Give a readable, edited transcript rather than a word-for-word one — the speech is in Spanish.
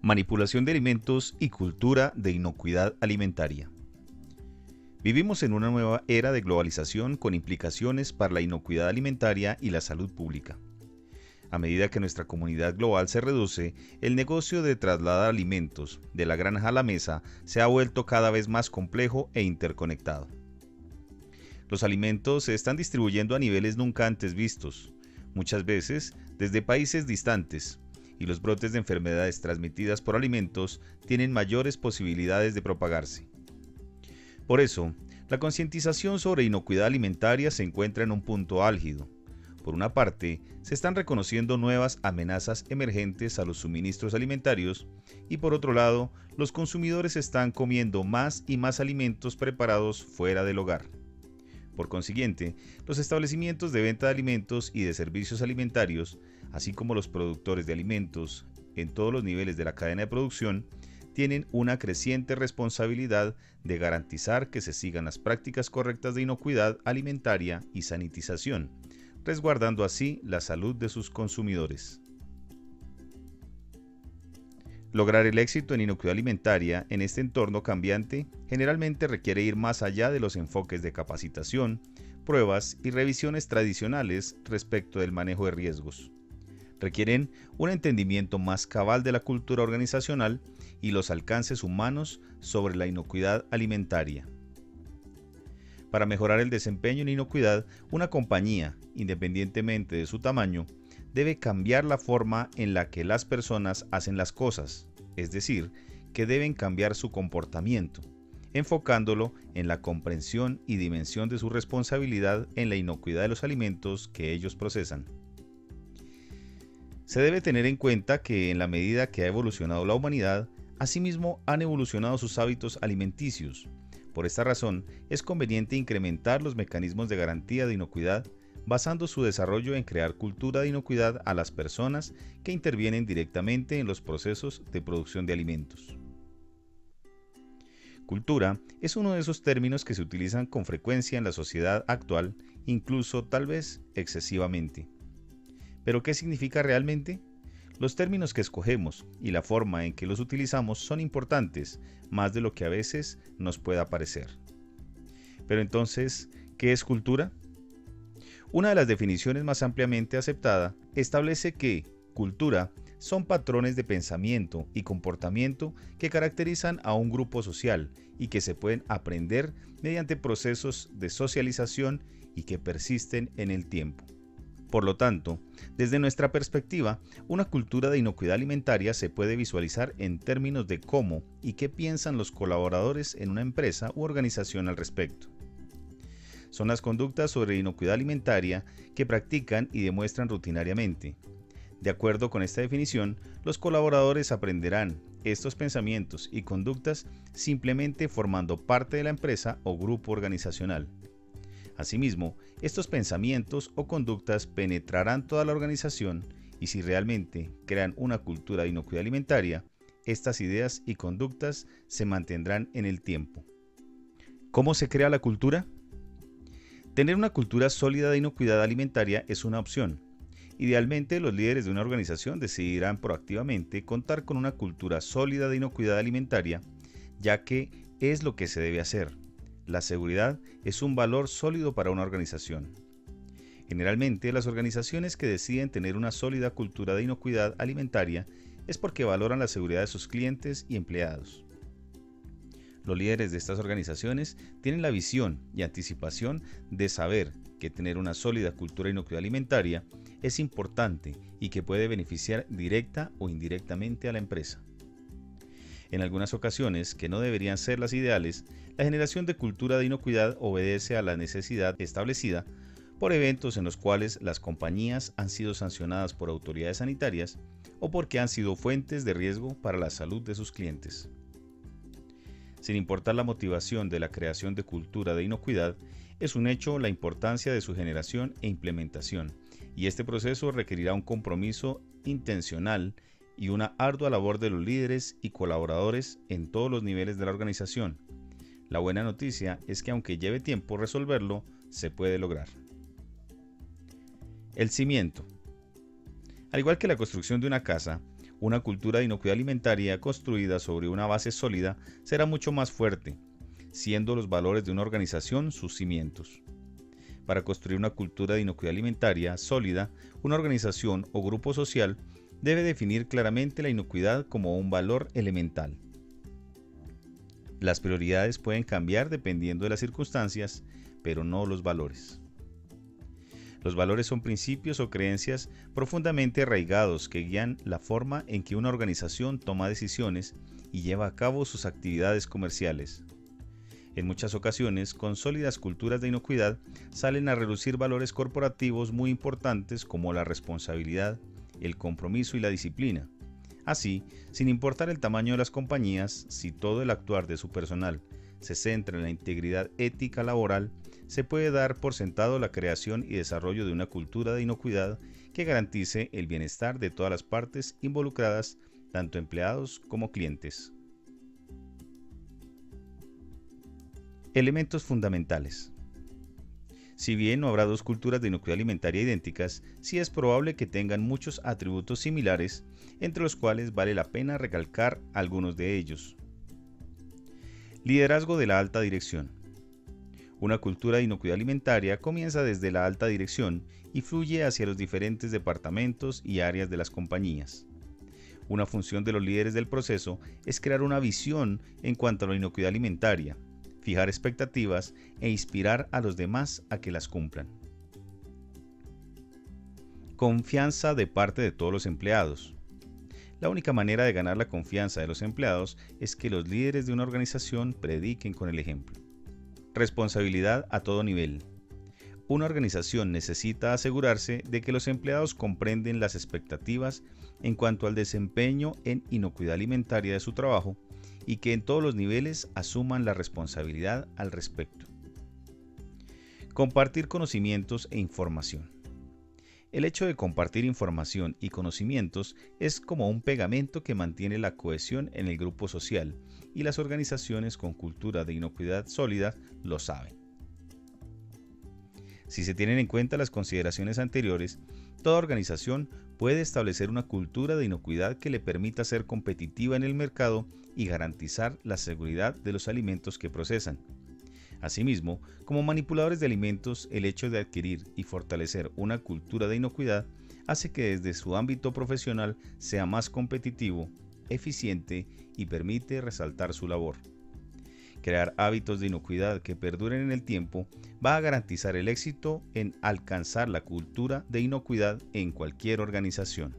Manipulación de alimentos y cultura de inocuidad alimentaria. Vivimos en una nueva era de globalización con implicaciones para la inocuidad alimentaria y la salud pública. A medida que nuestra comunidad global se reduce, el negocio de trasladar alimentos de la granja a la mesa se ha vuelto cada vez más complejo e interconectado. Los alimentos se están distribuyendo a niveles nunca antes vistos, muchas veces desde países distantes, y los brotes de enfermedades transmitidas por alimentos tienen mayores posibilidades de propagarse. Por eso, la concientización sobre inocuidad alimentaria se encuentra en un punto álgido. Por una parte, se están reconociendo nuevas amenazas emergentes a los suministros alimentarios y por otro lado, los consumidores están comiendo más y más alimentos preparados fuera del hogar. Por consiguiente, los establecimientos de venta de alimentos y de servicios alimentarios, así como los productores de alimentos en todos los niveles de la cadena de producción, tienen una creciente responsabilidad de garantizar que se sigan las prácticas correctas de inocuidad alimentaria y sanitización, resguardando así la salud de sus consumidores. Lograr el éxito en inocuidad alimentaria en este entorno cambiante generalmente requiere ir más allá de los enfoques de capacitación, pruebas y revisiones tradicionales respecto del manejo de riesgos. Requieren un entendimiento más cabal de la cultura organizacional y los alcances humanos sobre la inocuidad alimentaria. Para mejorar el desempeño en inocuidad, una compañía, independientemente de su tamaño, debe cambiar la forma en la que las personas hacen las cosas, es decir, que deben cambiar su comportamiento, enfocándolo en la comprensión y dimensión de su responsabilidad en la inocuidad de los alimentos que ellos procesan. Se debe tener en cuenta que en la medida que ha evolucionado la humanidad, asimismo han evolucionado sus hábitos alimenticios. Por esta razón, es conveniente incrementar los mecanismos de garantía de inocuidad, basando su desarrollo en crear cultura de inocuidad a las personas que intervienen directamente en los procesos de producción de alimentos. Cultura es uno de esos términos que se utilizan con frecuencia en la sociedad actual, incluso tal vez excesivamente. ¿Pero qué significa realmente? Los términos que escogemos y la forma en que los utilizamos son importantes, más de lo que a veces nos pueda parecer. Pero entonces, ¿qué es cultura? Una de las definiciones más ampliamente aceptada establece que cultura son patrones de pensamiento y comportamiento que caracterizan a un grupo social y que se pueden aprender mediante procesos de socialización y que persisten en el tiempo. Por lo tanto, desde nuestra perspectiva, una cultura de inocuidad alimentaria se puede visualizar en términos de cómo y qué piensan los colaboradores en una empresa u organización al respecto. Son las conductas sobre inocuidad alimentaria que practican y demuestran rutinariamente. De acuerdo con esta definición, los colaboradores aprenderán estos pensamientos y conductas simplemente formando parte de la empresa o grupo organizacional. Asimismo, estos pensamientos o conductas penetrarán toda la organización y si realmente crean una cultura de inocuidad alimentaria, estas ideas y conductas se mantendrán en el tiempo. ¿Cómo se crea la cultura? Tener una cultura sólida de inocuidad alimentaria es una opción. Idealmente, los líderes de una organización decidirán proactivamente contar con una cultura sólida de inocuidad alimentaria, ya que es lo que se debe hacer. La seguridad es un valor sólido para una organización. Generalmente, las organizaciones que deciden tener una sólida cultura de inocuidad alimentaria es porque valoran la seguridad de sus clientes y empleados. Los líderes de estas organizaciones tienen la visión y anticipación de saber que tener una sólida cultura de inocuidad alimentaria es importante y que puede beneficiar directa o indirectamente a la empresa. En algunas ocasiones, que no deberían ser las ideales, la generación de cultura de inocuidad obedece a la necesidad establecida por eventos en los cuales las compañías han sido sancionadas por autoridades sanitarias o porque han sido fuentes de riesgo para la salud de sus clientes. Sin importar la motivación de la creación de cultura de inocuidad, es un hecho la importancia de su generación e implementación, y este proceso requerirá un compromiso intencional y una ardua labor de los líderes y colaboradores en todos los niveles de la organización. La buena noticia es que aunque lleve tiempo resolverlo, se puede lograr. El cimiento. Al igual que la construcción de una casa, Una cultura de inocuidad alimentaria construida sobre una base sólida será mucho más fuerte, siendo los valores de una organización sus cimientos. Para construir una cultura de inocuidad alimentaria sólida, una organización o grupo social debe definir claramente la inocuidad como un valor elemental. Las prioridades pueden cambiar dependiendo de las circunstancias, pero no los valores. Los valores son principios o creencias profundamente arraigados que guían la forma en que una organización toma decisiones y lleva a cabo sus actividades comerciales. En muchas ocasiones, con sólidas culturas de inocuidad, salen a relucir valores corporativos muy importantes como la responsabilidad, el compromiso y la disciplina. Así, sin importar el tamaño de las compañías, si todo el actuar de su personal se centra en la integridad ética laboral, se puede dar por sentado la creación y desarrollo de una cultura de inocuidad que garantice el bienestar de todas las partes involucradas, tanto empleados como clientes. Elementos fundamentales. Si bien no habrá dos culturas de inocuidad alimentaria idénticas, sí es probable que tengan muchos atributos similares, entre los cuales vale la pena recalcar algunos de ellos. Liderazgo de la alta dirección. Una cultura de inocuidad alimentaria comienza desde la alta dirección y fluye hacia los diferentes departamentos y áreas de las compañías. Una función de los líderes del proceso es crear una visión en cuanto a la inocuidad alimentaria, fijar expectativas e inspirar a los demás a que las cumplan. Confianza de parte de todos los empleados. La única manera de ganar la confianza de los empleados es que los líderes de una organización prediquen con el ejemplo. Responsabilidad a todo nivel. Una organización necesita asegurarse de que los empleados comprenden las expectativas en cuanto al desempeño en inocuidad alimentaria de su trabajo y que en todos los niveles asuman la responsabilidad al respecto. Compartir conocimientos e información. El hecho de compartir información y conocimientos es como un pegamento que mantiene la cohesión en el grupo social, y las organizaciones con cultura de inocuidad sólida lo saben. Si se tienen en cuenta las consideraciones anteriores, toda organización puede establecer una cultura de inocuidad que le permita ser competitiva en el mercado y garantizar la seguridad de los alimentos que procesan. Asimismo, como manipuladores de alimentos, el hecho de adquirir y fortalecer una cultura de inocuidad hace que desde su ámbito profesional sea más competitivo, eficiente y permite resaltar su labor. Crear hábitos de inocuidad que perduren en el tiempo va a garantizar el éxito en alcanzar la cultura de inocuidad en cualquier organización.